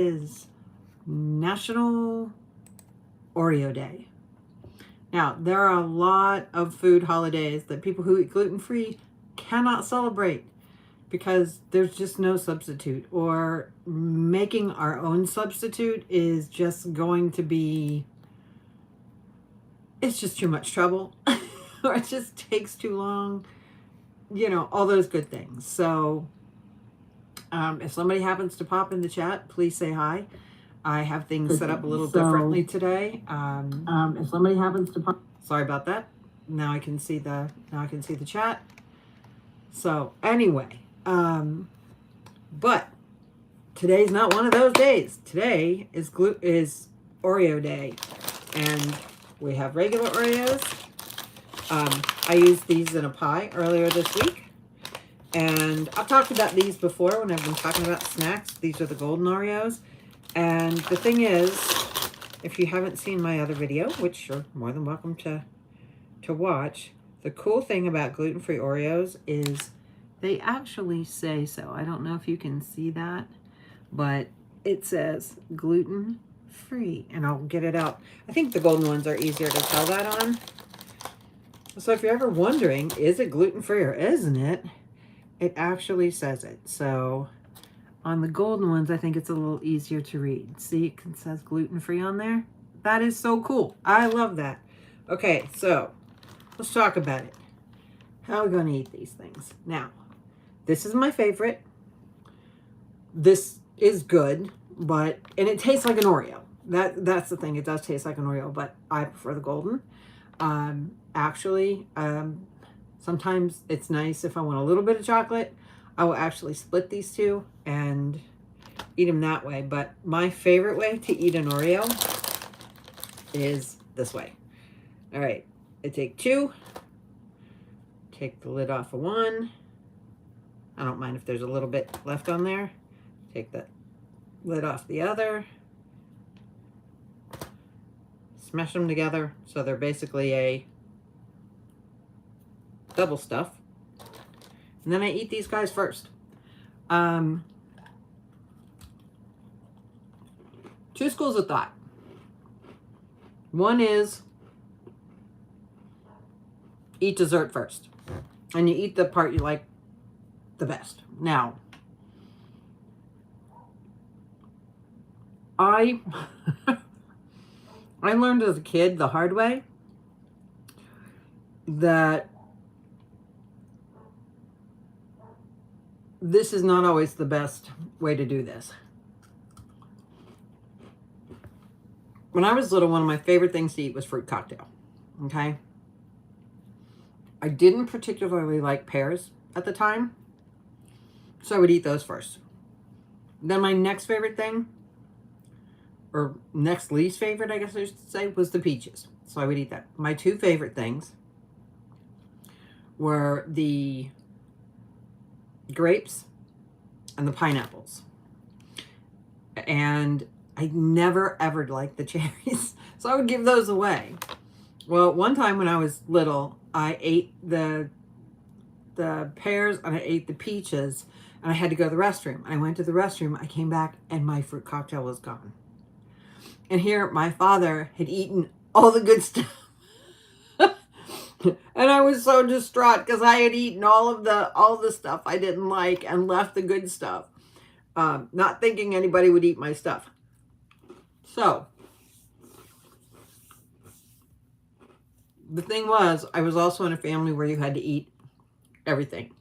Is National Oreo Day. Now, there are a lot of food holidays that people who eat gluten-free cannot celebrate because there's just no substitute, or making our own substitute is just going to be, it's just too much trouble or it just takes too long, all those good things. So if somebody happens to pop in the chat, please say hi. I have things set up a little differently today. If somebody happens to pop, sorry about that. Now I can see the chat. So anyway, but today's not one of those days. Today is Oreo Day, and we have regular Oreos. I used these in a pie earlier this week. And I've talked about these before when I've been talking about snacks. These are the golden Oreos. And the thing is, if you haven't seen my other video, which you're more than welcome to watch, the cool thing about gluten-free Oreos is they actually say so. I don't know if you can see that, but it says gluten-free. And I'll get it out. I think the golden ones are easier to tell that on. So if you're ever wondering, is it gluten-free or isn't it? It actually says it. So on the golden ones, I think it's a little easier to read. See, it says gluten-free on there. That is so cool. I love that. Okay, so let's talk about it. How are we going to eat these things? Now, this is my favorite. This is good, and it tastes like an Oreo. That's the thing. It does taste like an Oreo, but I prefer the golden. Sometimes it's nice if I want a little bit of chocolate. I will actually split these two and eat them that way. But my favorite way to eat an Oreo is this way. All right, I take two. Take the lid off of one. I don't mind if there's a little bit left on there. Take the lid off the other. Smash them together so they're basically a double stuff. And then I eat these guys first. Two schools of thought. One is eat dessert first. And you eat the part you like the best. Now, I learned as a kid the hard way that this is not always the best way to do this. When I was little, one of my favorite things to eat was fruit cocktail. Okay? I didn't particularly like pears at the time, so I would eat those first. Then my next favorite thing, or next least favorite, I guess I should say, was the peaches. So I would eat that. My two favorite things were the grapes and the pineapples. And I never ever liked the cherries, so I would give those away. Well, one time when I was little, I ate the pears and I ate the peaches, and I had to go to the restroom. I went to the restroom, I came back, and my fruit cocktail was gone. And here, my father had eaten all the good stuff. And I was so distraught because I had eaten all the stuff I didn't like and left the good stuff. Not thinking anybody would eat my stuff. So, the thing was, I was also in a family where you had to eat everything.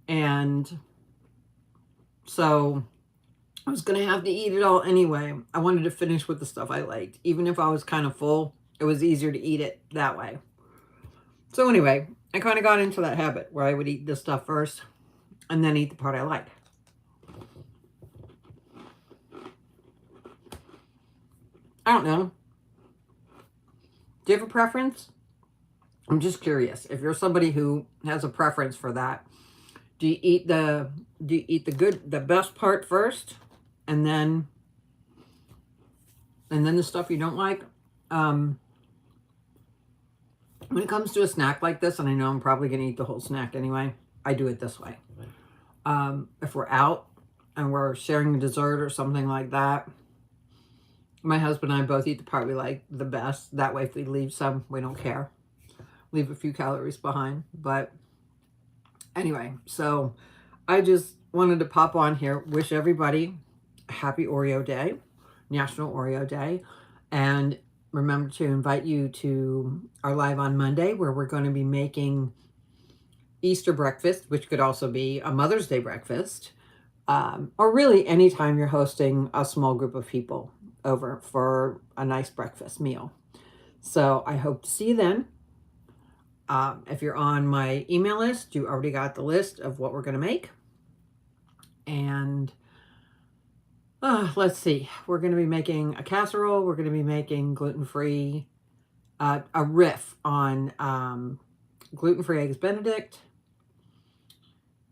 And so I was going to have to eat it all anyway. I wanted to finish with the stuff I liked. Even if I was kind of full, it was easier to eat it that way. So anyway, I kind of got into that habit where I would eat this stuff first and then eat the part I like. I don't know. Do you have a preference? I'm just curious. If you're somebody who has a preference for that, do you eat the best part first, and then the stuff you don't like? When it comes to a snack like this, and I know I'm probably going to eat the whole snack anyway, I do it this way. If we're out and we're sharing a dessert or something like that, my husband and I both eat the part we like the best. That way, if we leave some, we don't care. Leave a few calories behind. But anyway, so I just wanted to pop on here, wish everybody a happy Oreo Day, National Oreo Day. And remember to invite you to our live on Monday, where we're going to be making Easter breakfast, which could also be a Mother's Day breakfast, or really anytime you're hosting a small group of people over for a nice breakfast meal. So I hope to see you then. If you're on my email list, you already got the list of what we're going to make. And let's see, we're going to be making a casserole. We're going to be making gluten-free, a riff on gluten-free eggs Benedict,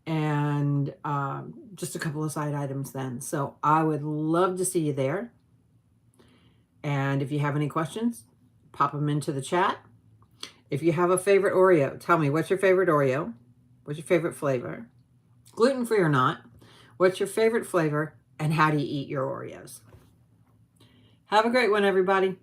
and just a couple of side items then. So I would love to see you there. And if you have any questions, pop them into the chat. If you have a favorite Oreo, tell me, what's your favorite Oreo? What's your favorite flavor? Gluten-free or not? What's your favorite flavor? And how do you eat your Oreos? Have a great one, everybody.